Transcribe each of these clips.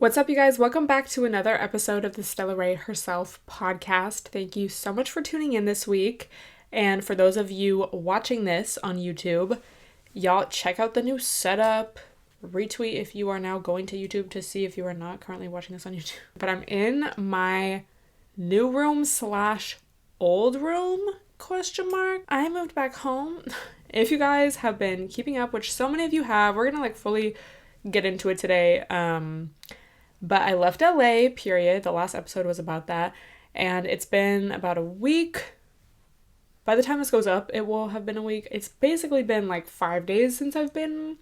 What's up, you guys? Welcome back to another episode of the STELLA.RAE Herself podcast. Thank you so much for tuning in this week. And for those of you watching this on YouTube, y'all check out the new setup. Retweet if you are now going to YouTube to see if you are not currently watching this on YouTube. But I'm in my new room / old room, ? I moved back home. If you guys have been keeping up, which so many of you have, we're gonna fully get into it today. But I left LA, period. The last episode was about that. And it's been about a week. By the time this goes up, it will have been a week. It's basically been 5 days since I've been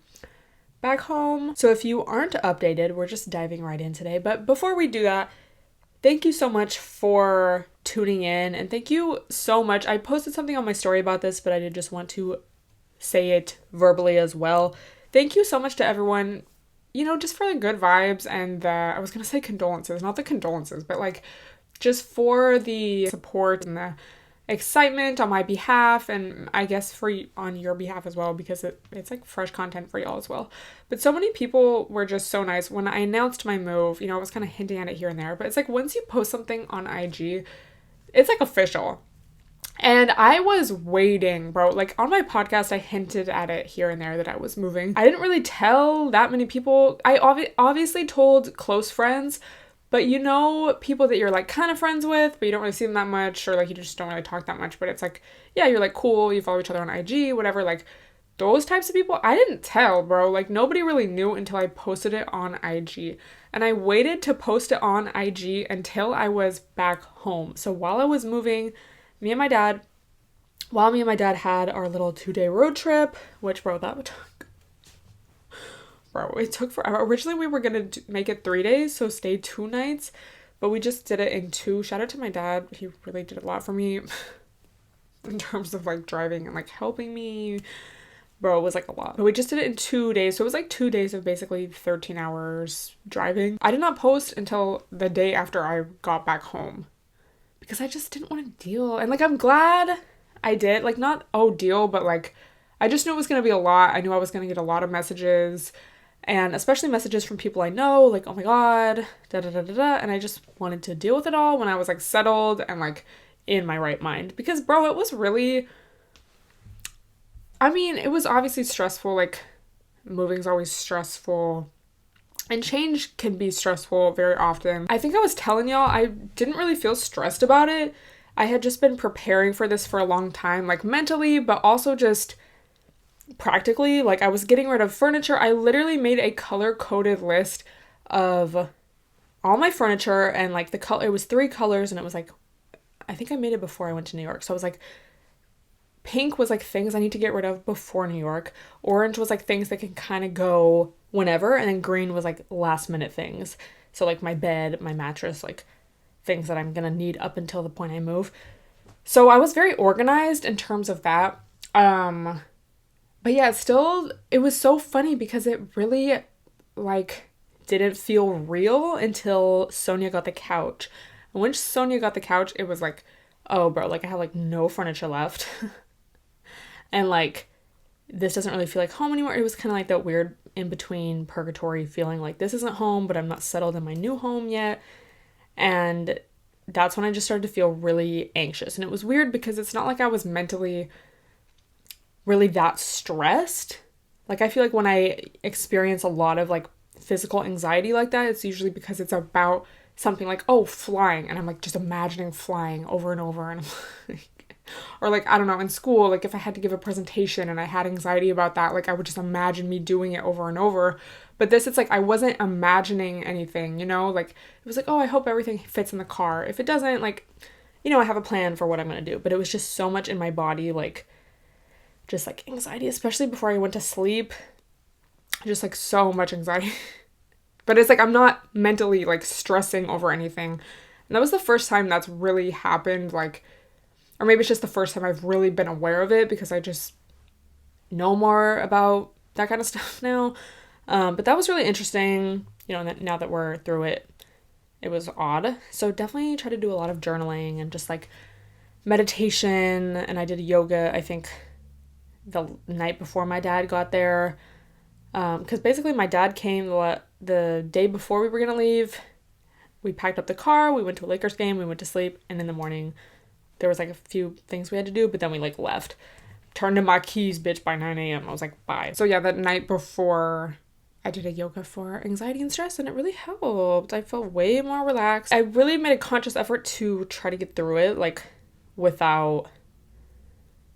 back home. So if you aren't updated, we're just diving right in today. But before we do that, thank you so much for tuning in. And thank you so much. I posted something on my story about this, but I did just want to say it verbally as well. Thank you so much to everyone, just for the good vibes and I was going to say condolences, not the condolences, but just for the support and the excitement on my behalf, and I guess on your behalf as well, because it's fresh content for y'all as well. But so many people were just so nice. When I announced my move, I was kind of hinting at it here and there, but it's once you post something on IG, it's official. And I was waiting, bro. On my podcast, I hinted at it here and there that I was moving. I didn't really tell that many people. I obviously told close friends, but people that you're kind of friends with, but you don't really see them that much, or you just don't really talk that much. But it's yeah, you're cool, you follow each other on IG, whatever. Those types of people, I didn't tell, bro. Nobody really knew until I posted it on IG. And I waited to post it on IG until I was back home. So while I was moving, me and my dad had our little 2-day road trip, which, bro, it took forever. Originally, we were going to make it 3 days, so stay 2 nights, but we just did it in 2. Shout out to my dad. He really did a lot for me in terms of, driving and, helping me. Bro, it was, a lot. But we just did it in 2 days, so it was, 2 days of basically 13 hours driving. I did not post until the day after I got back home, because I just didn't want to deal. And, I'm glad I did. Not, deal, but, I just knew it was going to be a lot. I knew I was going to get a lot of messages, and especially messages from people I know, oh my god, da-da-da-da-da, and I just wanted to deal with it all when I was, settled and, in my right mind. Because, bro, it was really, it was obviously stressful. Moving's always stressful. And change can be stressful very often. I think I was telling y'all, I didn't really feel stressed about it. I had just been preparing for this for a long time, mentally, but also just practically. I was getting rid of furniture. I literally made a color-coded list of all my furniture, and the color, it was 3 colors, and it was I think I made it before I went to New York. So I was pink was things I need to get rid of before New York. Orange was things that can kind of go whenever, and then green was last minute things. So my bed, my mattress, things that I'm gonna need up until the point I move. So I was very organized in terms of that. But yeah, still, it was so funny because it really didn't feel real until Sonia got the couch. And when Sonia got the couch, it was oh bro, I have no furniture left. And this doesn't really feel like home anymore. It was kind of that weird in-between purgatory feeling, this isn't home, but I'm not settled in my new home yet. And that's when I just started to feel really anxious. And it was weird because it's not I was mentally really that stressed. I feel when I experience a lot of physical anxiety like that, it's usually because it's about something flying, and I'm just imagining flying over and over, and I'm or I don't know, in school, if I had to give a presentation and I had anxiety about that, I would just imagine me doing it over and over. But this, it's I wasn't imagining anything, it was oh, I hope everything fits in the car. If it doesn't, I have a plan for what I'm gonna do. But it was just so much in my body, just anxiety, especially before I went to sleep, just so much anxiety. But it's I'm not mentally stressing over anything. And that was the first time that's really happened, or maybe it's just the first time I've really been aware of it, because I just know more about that kind of stuff now. But that was really interesting, now that we're through it. It was odd. So definitely try to do a lot of journaling and just meditation. And I did yoga, I think, the night before my dad got there. Because basically my dad came the day before we were going to leave. We packed up the car, we went to a Lakers game, we went to sleep, and in the morning there was like a few things we had to do, but then we like left. Turned in my keys, bitch, by 9 a.m. I was like, bye. So yeah, that night before, I did a yoga for anxiety and stress, and it really helped. I felt way more relaxed. I really made a conscious effort to try to get through it, like, without,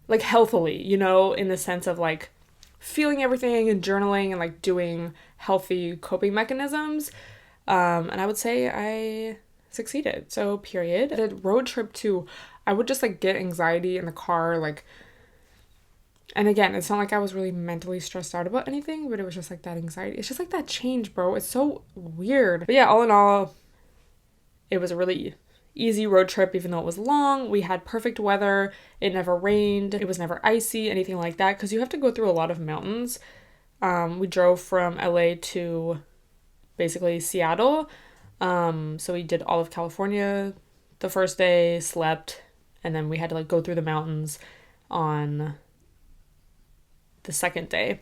like, healthily, you know, in the sense of, like, feeling everything and journaling and, like, doing healthy coping mechanisms. And I would say I succeeded. So, period. I did road trip too. I would just, like, get anxiety in the car, like, and again, it's not like I was really mentally stressed out about anything, but it was just like that anxiety. It's just like that change, bro. It's so weird. But yeah, all in all, it was a really easy road trip, even though it was long. We had perfect weather. It never rained. It was never icy, anything like that, because you have to go through a lot of mountains. We drove from LA to basically Seattle. So we did all of California the first day, slept, and then we had to like go through the mountains on the second day,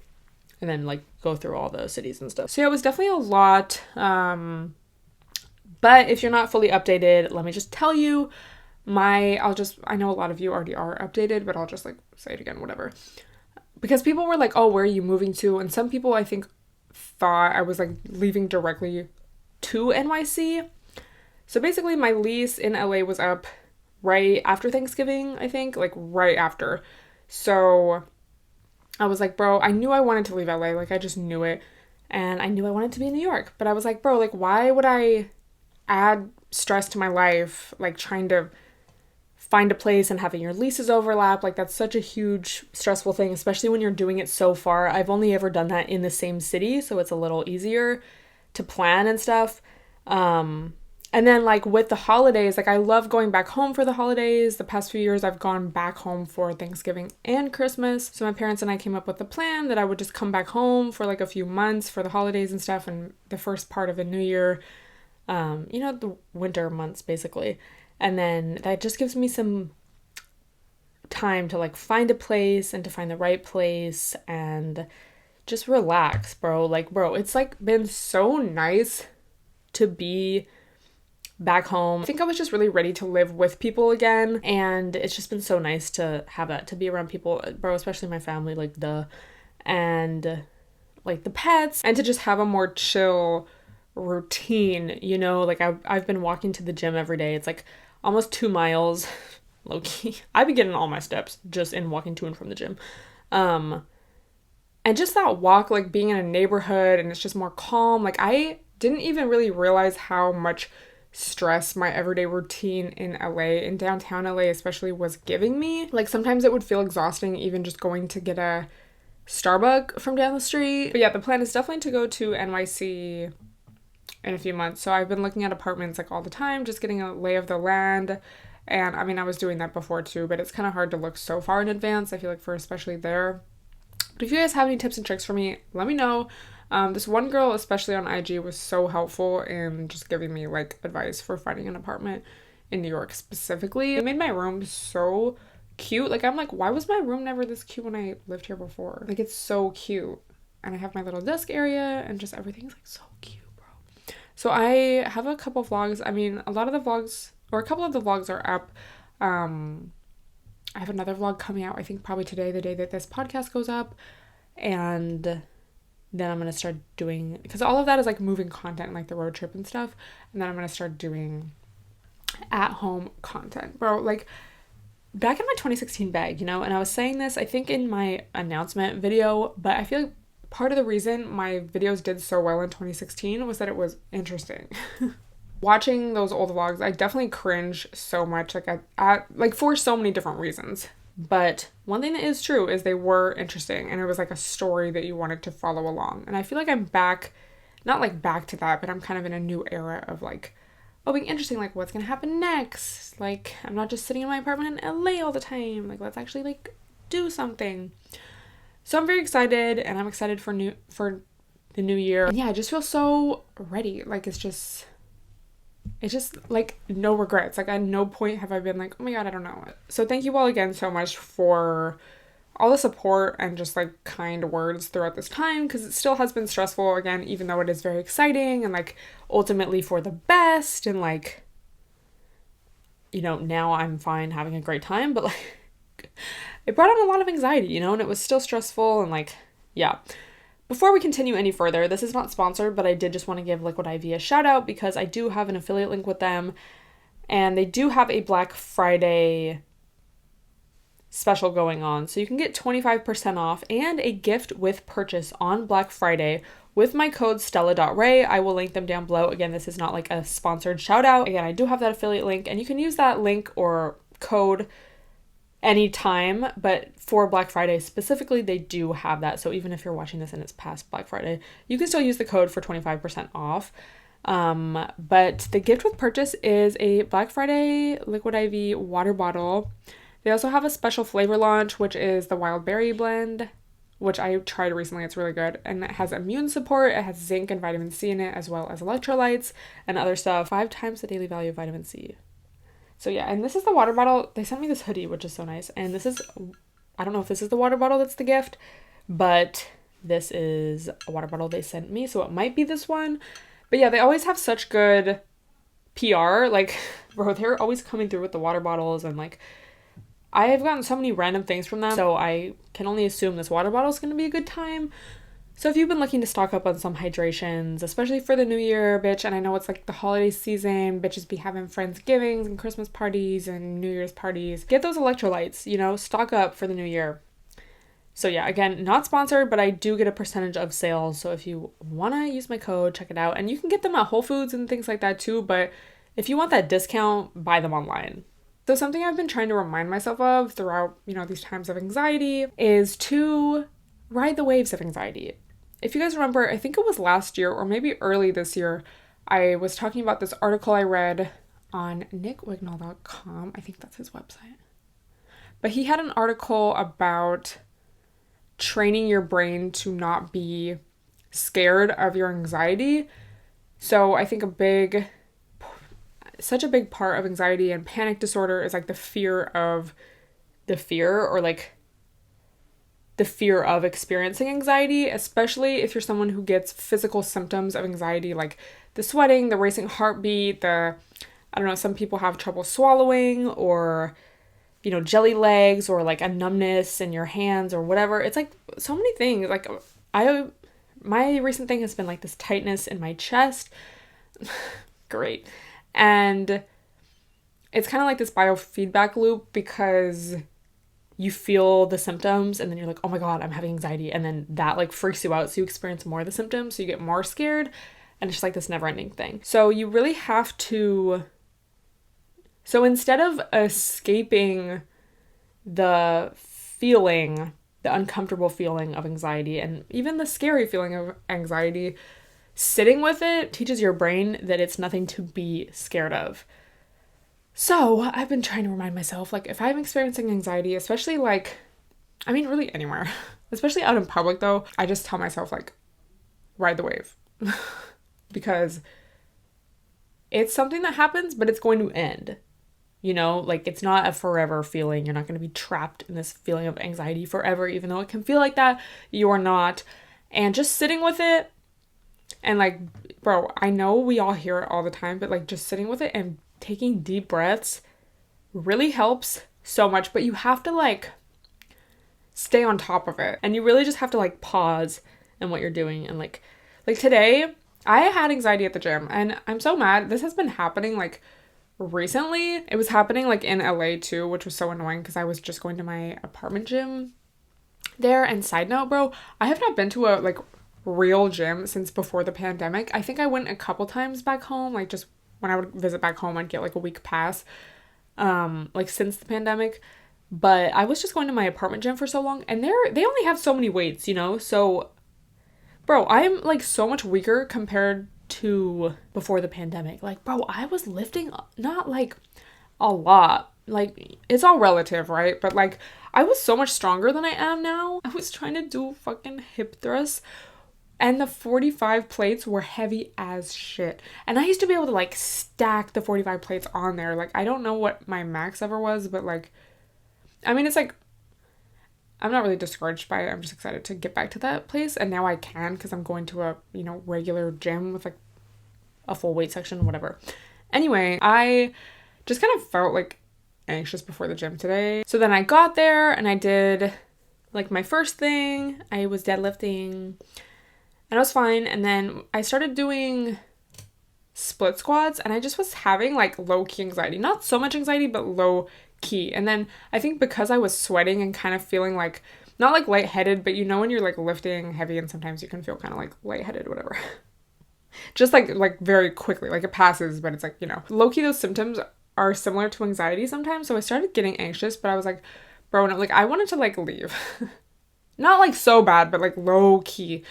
and then like go through all the cities and stuff. So yeah, it was definitely a lot. But if you're not fully updated, let me just tell you I know a lot of you already are updated, but I'll just like say it again, whatever. Because people were like, oh, where are you moving to? And some people I think thought I was like leaving directly to NYC. So basically my lease in LA was up right after Thanksgiving, I think, like right after. So I was like, bro, I knew I wanted to leave LA. Like, I just knew it. And I knew I wanted to be in New York. But I was like, bro, like, why would I add stress to my life? Like, trying to find a place and having your leases overlap. Like, that's such a huge stressful thing, especially when you're doing it so far. I've only ever done that in the same city, so it's a little easier to plan and stuff. And then, like, with the holidays, like, I love going back home for the holidays. The past few years, I've gone back home for Thanksgiving and Christmas. So my parents and I came up with a plan that I would just come back home for, like, a few months for the holidays and stuff, and the first part of the new year, the winter months, basically. And then that just gives me some time to, like, find a place and to find the right place and just relax, bro. Like, bro, it's, like, been so nice to be back home. I think I was just really ready to live with people again, and it's just been so nice to have that, to be around people, bro, especially my family, like, and like the pets, and to just have a more chill routine, you know. Like, I've been walking to the gym every day. It's like almost 2 miles, low-key. I've been getting all my steps just in walking to and from the gym. And just that walk, like, being in a neighborhood, and it's just more calm. Like, I didn't even really realize how much stress my everyday routine in LA, in downtown LA especially, was giving me. Like, sometimes it would feel exhausting even just going to get a Starbucks from down the street. But yeah, the plan is definitely to go to NYC in a few months. So I've been looking at apartments like all the time, just getting a lay of the land. And I mean, I was doing that before too, but it's kind of hard to look so far in advance, I feel like, for especially there. But if you guys have any tips and tricks for me, let me know. This one girl, especially on IG, was so helpful in just giving me, like, advice for finding an apartment in New York specifically. It made my room so cute. Like, I'm like, why was my room never this cute when I lived here before? Like, it's so cute. And I have my little desk area, and just everything's, like, so cute, bro. So I have a couple vlogs. I mean, a lot of the vlogs, or a couple of the vlogs are up. I have another vlog coming out, I think probably today, the day that this podcast goes up. And then I'm going to start doing, because all of that is like moving content, like the road trip and stuff. And then I'm going to start doing at-home content. Bro, like, back in my 2016 bag, you know, and I was saying this, I think, in my announcement video, but I feel like part of the reason my videos did so well in 2016 was that it was interesting. Watching those old vlogs, I definitely cringe so much, like for so many different reasons. But one thing that is true is they were interesting, and it was like a story that you wanted to follow along. And I feel like I'm back, not like back to that, but I'm kind of in a new era of like, oh, being interesting, like what's gonna happen next? Like, I'm not just sitting in my apartment in LA all the time. Like, let's actually like do something. So I'm very excited, and I'm excited for the new year. And yeah, I just feel so ready. Like, it's just like no regrets. Like, at no point have I been like, oh my god, I don't know. So thank you all again so much for all the support and just like kind words throughout this time, because it still has been stressful, again, even though it is very exciting and like ultimately for the best, and like, you know, now I'm fine having a great time, but like it brought on a lot of anxiety, you know, and it was still stressful, and like, yeah. Before we continue any further, this is not sponsored, but I did just want to give Liquid IV a shout out because I do have an affiliate link with them, and they do have a Black Friday special going on. So you can get 25% off and a gift with purchase on Black Friday with my code STELLA.RAE. I will link them down below. Again, this is not like a sponsored shout out. Again, I do have that affiliate link, and you can use that link or code anytime, but for Black Friday specifically, they do have that. So even if you're watching this and it's past Black Friday, you can still use the code for 25% off. But the gift with purchase is a Black Friday Liquid IV water bottle. They also have a special flavor launch, which is the wild berry blend, which I tried recently. It's really good, and it has immune support. It has zinc and vitamin C in it, as well as electrolytes and other stuff. 5 times the daily value of vitamin C. So yeah, and this is the water bottle. They sent me this hoodie, which is so nice. And this is, I don't know if this is the water bottle that's the gift, but this is a water bottle they sent me, so it might be this one. But yeah, they always have such good PR. Like, bro, they're always coming through with the water bottles, and like, I have gotten so many random things from them, so I can only assume this water bottle is going to be a good time. So if you've been looking to stock up on some hydrations, especially for the new year, bitch, and I know it's like the holiday season, bitches be having Friendsgivings and Christmas parties and New Year's parties, get those electrolytes, you know, stock up for the new year. So yeah, again, not sponsored, but I do get a percentage of sales. So if you want to use my code, check it out. And you can get them at Whole Foods and things like that too, but if you want that discount, buy them online. So something I've been trying to remind myself of throughout, you know, these times of anxiety is to ride the waves of anxiety. If you guys remember, I think it was last year or maybe early this year, I was talking about this article I read on nickwignall.com. I think that's his website. But he had an article about training your brain to not be scared of your anxiety. So I think such a big part of anxiety and panic disorder is like the fear of the fear, or like the fear of experiencing anxiety, especially if you're someone who gets physical symptoms of anxiety, like the sweating, the racing heartbeat, I don't know, some people have trouble swallowing, or, you know, jelly legs, or like a numbness in your hands or whatever. It's like so many things. Like my recent thing has been like this tightness in my chest. Great. And it's kind of like this biofeedback loop, because you feel the symptoms and then you're like, oh my God, I'm having anxiety. And then that like freaks you out. So you experience more of the symptoms. So you get more scared, and it's just like this never ending thing. So you really have to, so instead of escaping the feeling, the uncomfortable feeling of anxiety, and even the scary feeling of anxiety, sitting with it teaches your brain that it's nothing to be scared of. So I've been trying to remind myself, like, if I'm experiencing anxiety, especially like, I mean, really anywhere, especially out in public though, I just tell myself, like, ride the wave. Because it's something that happens, but it's going to end. You know, like, it's not a forever feeling. You're not going to be trapped in this feeling of anxiety forever, even though it can feel like that. You are not. And just sitting with it, and like, bro, I know we all hear it all the time, but like, just sitting with it and taking deep breaths really helps so much. But you have to like stay on top of it, and you really just have to like pause in what you're doing. And like today I had anxiety at the gym, and I'm so mad. This has been happening like recently. It was happening like in LA too, which was so annoying because I was just going to my apartment gym there. And side note, bro, I have not been to a like real gym since before the pandemic. I think I went a couple times back home, like just when I would visit back home, I'd get like a week pass, like since the pandemic. But I was just going to my apartment gym for so long, and they only have so many weights, you know? So, bro, I'm like so much weaker compared to before the pandemic. Like, bro, I was lifting not like a lot. Like, it's all relative, right? But like, I was so much stronger than I am now. I was trying to do fucking hip thrusts, and the 45 plates were heavy as shit. And I used to be able to like stack the 45 plates on there. Like, I don't know what my max ever was, but like, I mean, it's like, I'm not really discouraged by it. I'm just excited to get back to that place. And now I can, because I'm going to a, regular gym with like a full weight section, whatever. Anyway, I just kind of felt like anxious before the gym today. So then I got there and I did like my first thing. I was deadlifting and I was fine. And then I started doing split squats and I just was having like low-key anxiety. Not so much anxiety, but low-key. And then I think because I was sweating and kind of feeling like, not like lightheaded, but when you're like lifting heavy and sometimes you can feel kind of like lightheaded, whatever. Just like very quickly, like it passes, but it's like, low-key those symptoms are similar to anxiety sometimes. So I started getting anxious, but I was like, bro, no, like I wanted to like leave. Not like so bad, but like low-key.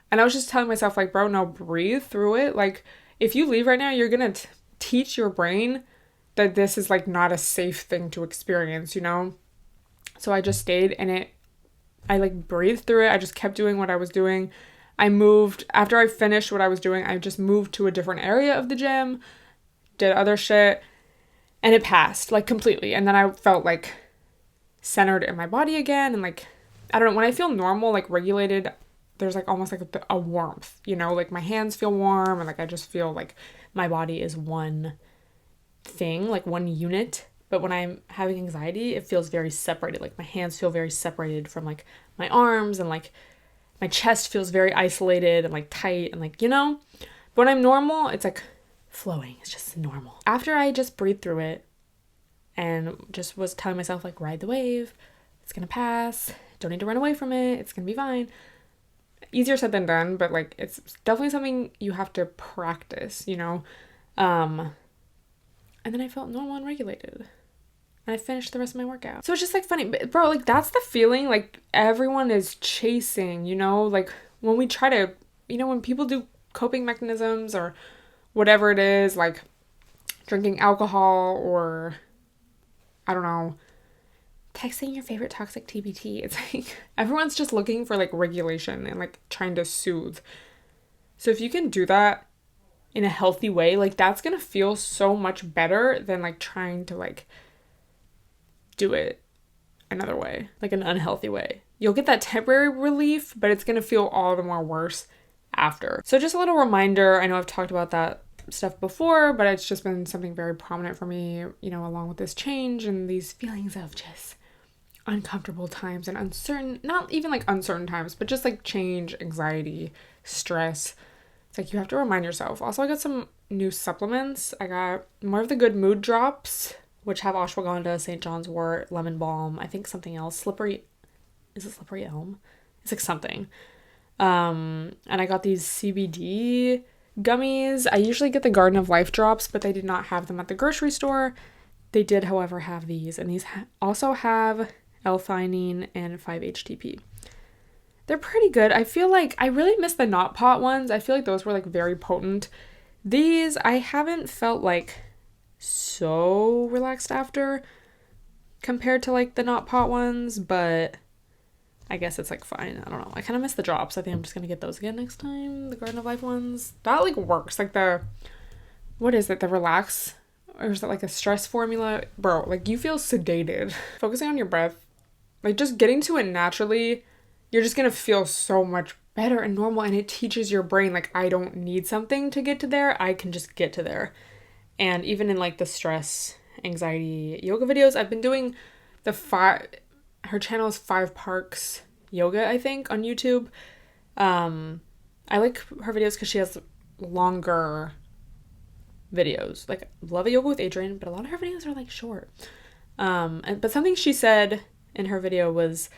And I was just telling myself like, bro, no, breathe through it. Like, if you leave right now, you're going to teach your brain that this is like not a safe thing to experience, So I just stayed and I like breathed through it. I just kept doing what I was doing. I moved, after I finished what I was doing, I just moved to a different area of the gym, did other shit, and it passed like completely. And then I felt like centered in my body again. And like, I don't know, when I feel normal, like regulated, there's like almost like a warmth, like my hands feel warm and like I just feel like my body is one thing, like one unit. But when I'm having anxiety, it feels very separated. Like my hands feel very separated from like my arms, and like my chest feels very isolated and like tight and like, But when I'm normal, it's like flowing. It's just normal. After I just breathed through it and just was telling myself like, ride the wave. It's going to pass. Don't need to run away from it. It's going to be fine. Easier said than done, but like it's definitely something you have to practice, and then I felt normal and regulated and I finished the rest of my workout. So it's just like funny, but bro, like that's the feeling like everyone is chasing, like when we try to, when people do coping mechanisms or whatever it is, like drinking alcohol or I don't know, texting your favorite toxic TBT. It's like everyone's just looking for like regulation and like trying to soothe. So if you can do that in a healthy way, like that's gonna feel so much better than like trying to like do it another way, like an unhealthy way. You'll get that temporary relief, but it's gonna feel all the more worse after. So just a little reminder, I know I've talked about that stuff before, but it's just been something very prominent for me, along with this change and these feelings of just uncomfortable times and uncertain, not even like uncertain times, but just like change, anxiety, stress. It's like you have to remind yourself. Also, I got some new supplements. I got more of the good mood drops, which have ashwagandha, St. John's wort, lemon balm, I think something else, slippery elm? It's like something. And I got these CBD gummies. I usually get the Garden of Life drops, but they did not have them at the grocery store. They did, however, have these, and these also have L-theanine and 5-HTP. They're pretty good. I feel like I really miss the Not Pot ones. I feel like those were like very potent. These I haven't felt like so relaxed after compared to like the Not Pot ones, but I guess it's like fine. I don't know. I kind of miss the drops. I think I'm just gonna get those again next time. The Garden of Life ones. That like works. Like what is it? The relax, or is it like a stress formula? Bro, like you feel sedated. Focusing on your breath, like just getting to it naturally, you're just gonna feel so much better and normal, and it teaches your brain like I don't need something to get to there. I can just get to there. And even in like the stress, anxiety yoga videos, I've been doing her channel is 5 Parks Yoga, I think, on YouTube. I like her videos because she has longer videos. Like Love Yoga with Adriene, but a lot of her videos are like short. But something she said in her video was,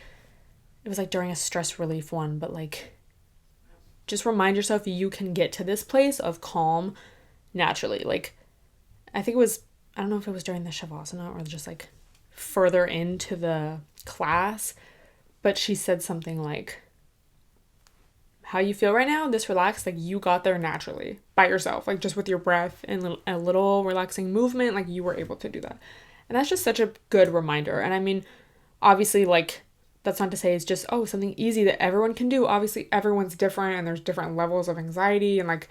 it was like during a stress relief one, but like just remind yourself you can get to this place of calm naturally. Like I think it was, I don't know if it was during the Shavasana or just like further into the class, but she said something like, how you feel right now, this relaxed, like you got there naturally by yourself, like just with your breath and a little relaxing movement, like you were able to do that. And that's just such a good reminder. And I mean, obviously, like that's not to say it's just, oh, something easy that everyone can do. Obviously everyone's different and there's different levels of anxiety and like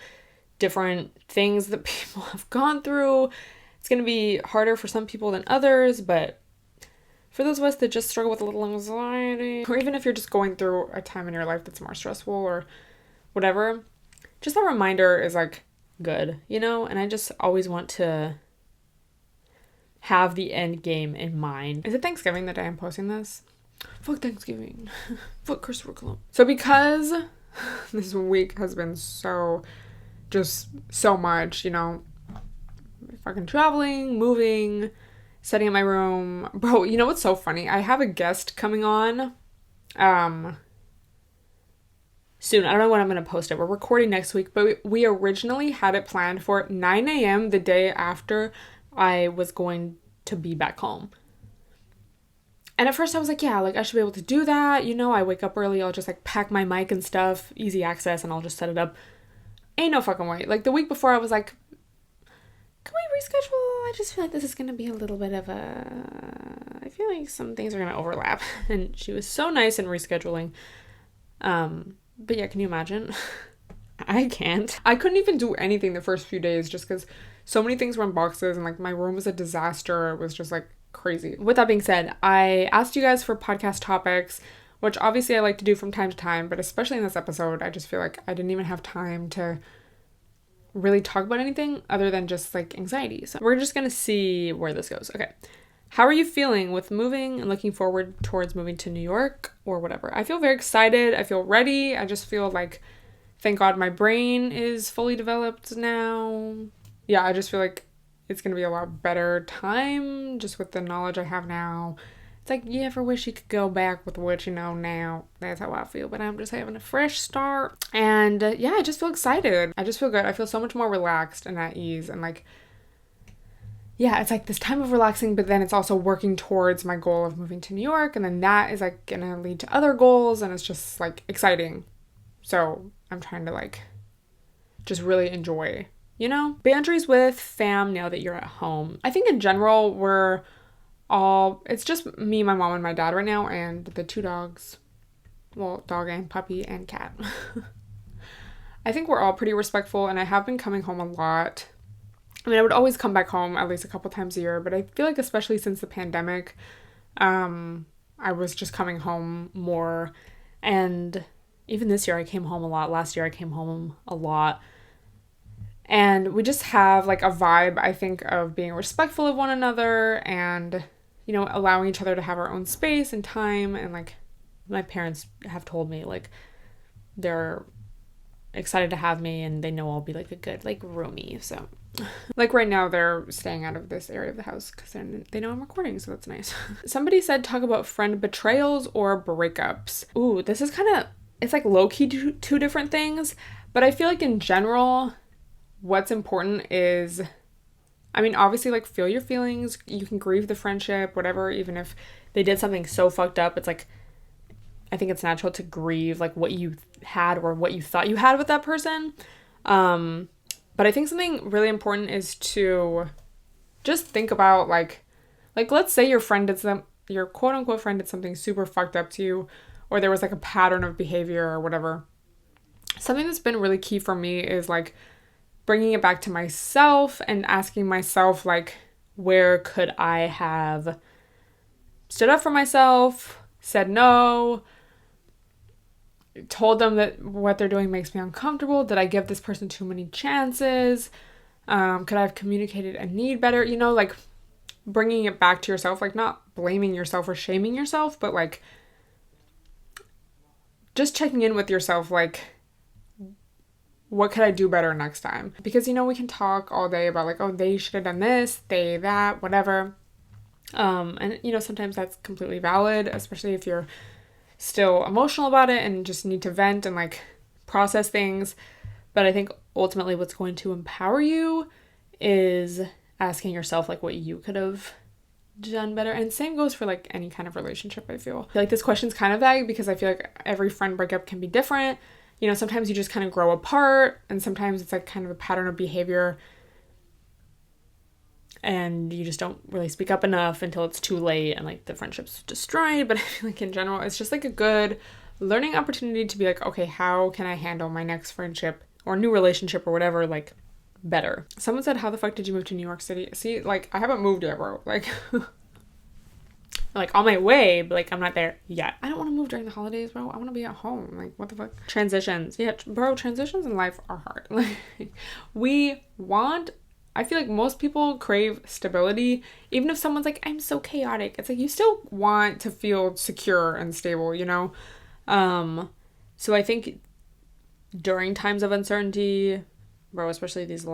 different things that people have gone through. It's going to be harder for some people than others, but for those of us that just struggle with a little anxiety, or even if you're just going through a time in your life that's more stressful or whatever, just a reminder is like good, you know? And I just always want to have the end game in mind. Is it Thanksgiving the day I'm posting this? Fuck Thanksgiving. Fuck Christopher Columbus. So because this week has been so much, you know, fucking traveling, moving, setting up my room. Bro, you know what's so funny? I have a guest coming on soon. I don't know when I'm going to post it. We're recording next week, but we originally had it planned for 9 a.m. the day after I was going to be back home. And at first I was like, yeah, like I should be able to do that. You know, I wake up early. I'll just like pack my mic and stuff, easy access, and I'll just set it up. Ain't no fucking way. Like the week before I was like, can we reschedule? I just feel like this is going to be a little bit of I feel like some things are going to overlap. And she was so nice in rescheduling. But yeah, can you imagine? I can't. I couldn't even do anything the first few days just because so many things were in boxes and like my room was a disaster. It was just like crazy. With that being said, I asked you guys for podcast topics, which obviously I like to do from time to time, but especially in this episode, I just feel like I didn't even have time to really talk about anything other than just like anxiety. So we're just gonna see where this goes. Okay. How are you feeling with moving and looking forward towards moving to New York or whatever? I feel very excited. I feel ready. I just feel like, thank God my brain is fully developed now. Yeah, I just feel like it's going to be a lot better time just with the knowledge I have now. It's like, you ever wish you could go back with what you know now? That's how I feel, but I'm just having a fresh start. And yeah, I just feel excited. I just feel good. I feel so much more relaxed and at ease. And like, yeah, it's like this time of relaxing, but then it's also working towards my goal of moving to New York. And then that is like going to lead to other goals. And it's just like exciting. So I'm trying to like just really enjoy, you know? Boundaries with fam now that you're at home. I think in general, it's just me, my mom, and my dad right now, and the 2 dogs. Well, dog and puppy and cat. I think we're all pretty respectful, and I have been coming home a lot. I mean, I would always come back home at least a couple times a year, but I feel like especially since the pandemic, I was just coming home more. And even this year I came home a lot. Last year I came home a lot. And we just have like a vibe, I think, of being respectful of one another and, you know, allowing each other to have our own space and time. And like my parents have told me like they're excited to have me and they know I'll be like a good like roomie. So like right now they're staying out of this area of the house because they know I'm recording, so that's nice. Somebody said talk about friend betrayals or breakups. Ooh, this is kind of, it's like low-key two different things, but I feel like in general what's important is, I mean, obviously like feel your feelings, you can grieve the friendship, whatever, even if they did something so fucked up. It's like, I think it's natural to grieve like what you had or what you thought you had with that person. But I think something really important is to just think about like let's say your quote unquote friend did something super fucked up to you, or there was like a pattern of behavior or whatever. Something that's been really key for me is like bringing it back to myself and asking myself like, where could I have stood up for myself, said no, told them that what they're doing makes me uncomfortable? Did I give this person too many chances? Could I have communicated a need better? You know, like bringing it back to yourself, like not blaming yourself or shaming yourself, but like just checking in with yourself, like what could I do better next time? Because, you know, we can talk all day about like, oh, they should have done this, they, that, whatever. And, you know, sometimes that's completely valid, especially if you're still emotional about it and just need to vent and like process things. But I think ultimately what's going to empower you is asking yourself like what you could have done better. And same goes for like any kind of relationship. I feel like this question's kind of vague because I feel like every friend breakup can be different. You know, sometimes you just kind of grow apart and sometimes it's like kind of a pattern of behavior and you just don't really speak up enough until it's too late and like the friendship's destroyed. But I feel like in general, it's just like a good learning opportunity to be like, okay, how can I handle my next friendship or new relationship or whatever, like better? Someone said, how the fuck did you move to New York City? See, like I haven't moved yet, bro. Like like on my way, but like I'm not there yet. I don't want to move during the holidays, bro. I want to be at home. Like, what the fuck? Transitions. Yeah, bro, transitions in life are hard. Like, I feel like most people crave stability. Even if someone's like, I'm so chaotic, it's like you still want to feel secure and stable, you know? So I think during times of uncertainty, bro, especially these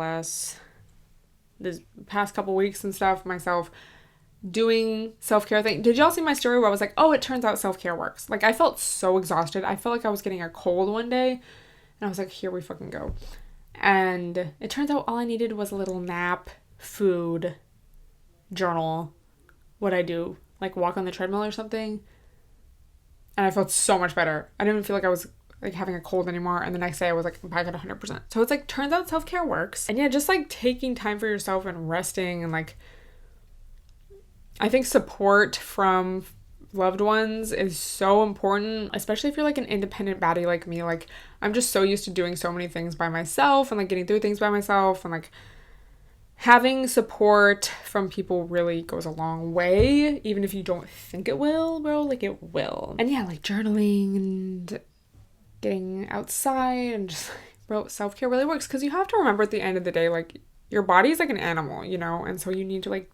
past couple weeks and stuff, myself doing self-care thing. Did y'all see my story where I was like, oh, it turns out self-care works? Like, I felt so exhausted. I felt like I was getting a cold one day, and I was like, here we fucking go. And it turns out all I needed was a little nap, food, journal, what I do, like walk on the treadmill or something. And I felt so much better. I didn't even feel like I was like having a cold anymore. And the next day I was like back at 100%. So it's like, turns out self-care works. And yeah, just like taking time for yourself and resting, and like, I think support from loved ones is so important, especially if you're like an independent baddie like me. Like, I'm just so used to doing so many things by myself and like getting through things by myself, and like having support from people really goes a long way, even if you don't think it will, bro. Like, it will. And yeah, like journaling and getting outside and just, bro, self-care really works, because you have to remember at the end of the day, like, your body is like an animal, you know? And so you need to like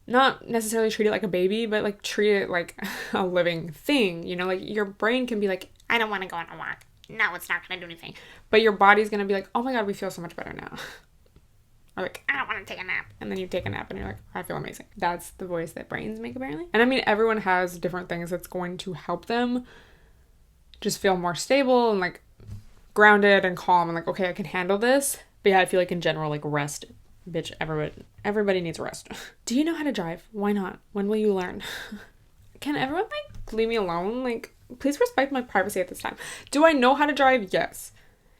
not necessarily treat it like a baby, but like treat it like a living thing, you know? Like, your brain can be like, I don't want to go on a walk. No, it's not going to do anything. But your body's going to be like, oh my God, we feel so much better now. Or like, I don't want to take a nap. And then you take a nap and you're like, I feel amazing. That's the voice that brains make, apparently. And I mean, everyone has different things that's going to help them just feel more stable and like grounded and calm and like, okay, I can handle this. But yeah, I feel like in general, like, rest. Bitch, everybody needs rest. Do you know how to drive? Why not? When will you learn? Can everyone like leave me alone? Like, please respect my privacy at this time. Do I know how to drive? Yes.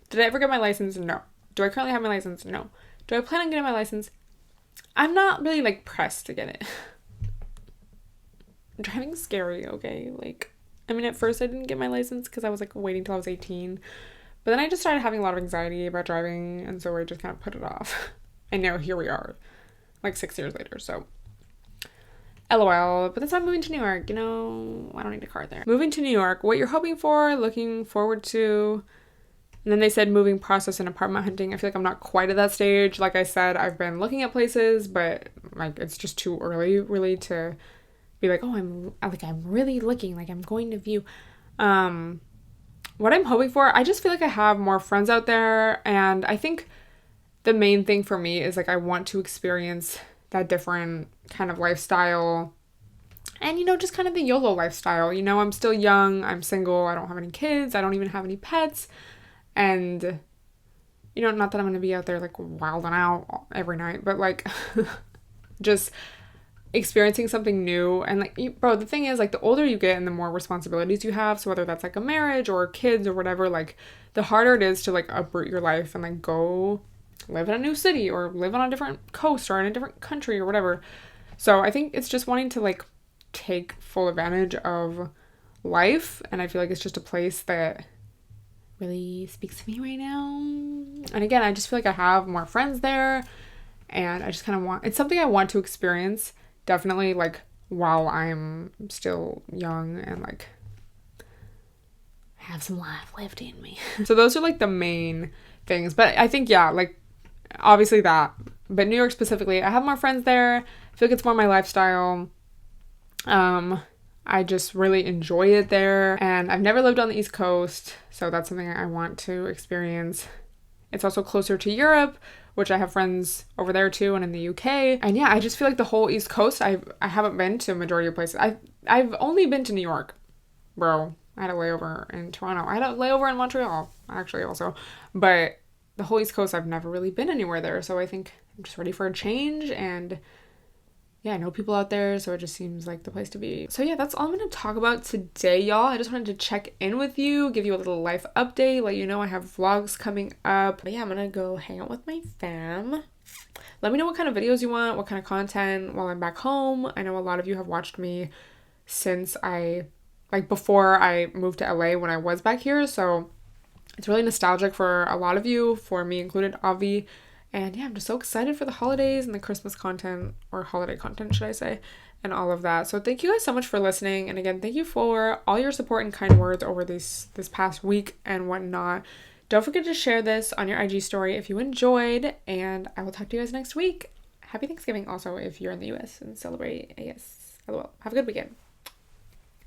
Did I ever get my license? No. Do I currently have my license? No. Do I plan on getting my license? I'm not really like pressed to get it. Driving's scary, okay? Like, I mean, at first I didn't get my license because I was like waiting till I was 18. But then I just started having a lot of anxiety about driving, and so I just kind of put it off. And now here we are, like 6 years later, so LOL. But that's why I'm moving to New York, you know? I don't need a car there. Moving to New York, what you're hoping for, looking forward to. And then they said moving process and apartment hunting. I feel like I'm not quite at that stage. Like I said, I've been looking at places, but like it's just too early really to be like, oh, I'm really looking, like I'm going to view. What I'm hoping for, I just feel like I have more friends out there, and I think the main thing for me is like I want to experience that different kind of lifestyle, and, you know, just kind of the YOLO lifestyle. You know, I'm still young, I'm single, I don't have any kids, I don't even have any pets, and, you know, not that I'm gonna be out there like wilding out every night, but like just experiencing something new. And like, bro, the thing is, like, the older you get and the more responsibilities you have, so whether that's like a marriage or kids or whatever, like the harder it is to like uproot your life and like go live in a new city or live on a different coast or in a different country or whatever. So I think it's just wanting to like take full advantage of life, and I feel like it's just a place that really speaks to me right now. And again, I just feel like I have more friends there, and I just kind of it's something I want to experience, definitely, like, while I'm still young and like have some life left in me. So those are like the main things. But I think, yeah, like, obviously that, but New York specifically, I have more friends there. I feel like it's more my lifestyle. I just really enjoy it there, and I've never lived on the East Coast, so that's something I want to experience. It's also closer to Europe, which I have friends over there too, and in the UK. And yeah, I just feel like the whole East Coast, I haven't been to a majority of places. I've only been to New York, bro. I had a layover in Toronto. I had a layover in Montreal, actually, also. But the whole East Coast, I've never really been anywhere there, so I think I'm just ready for a change, and yeah, I know people out there, so it just seems like the place to be. So yeah, that's all I'm going to talk about today, y'all. I just wanted to check in with you, give you a little life update, let you know I have vlogs coming up. But yeah, I'm going to go hang out with my fam. Let me know what kind of videos you want, what kind of content while I'm back home. I know a lot of you have watched me since before I moved to LA when I was back here, so it's really nostalgic for a lot of you, for me included, Avi. And yeah, I'm just so excited for the holidays and the Christmas content, or holiday content, should I say, and all of that. So thank you guys so much for listening. And again, thank you for all your support and kind words over this past week and whatnot. Don't forget to share this on your IG story if you enjoyed, and I will talk to you guys next week. Happy Thanksgiving also if you're in the US and celebrate, I guess. LOL. Have a good weekend.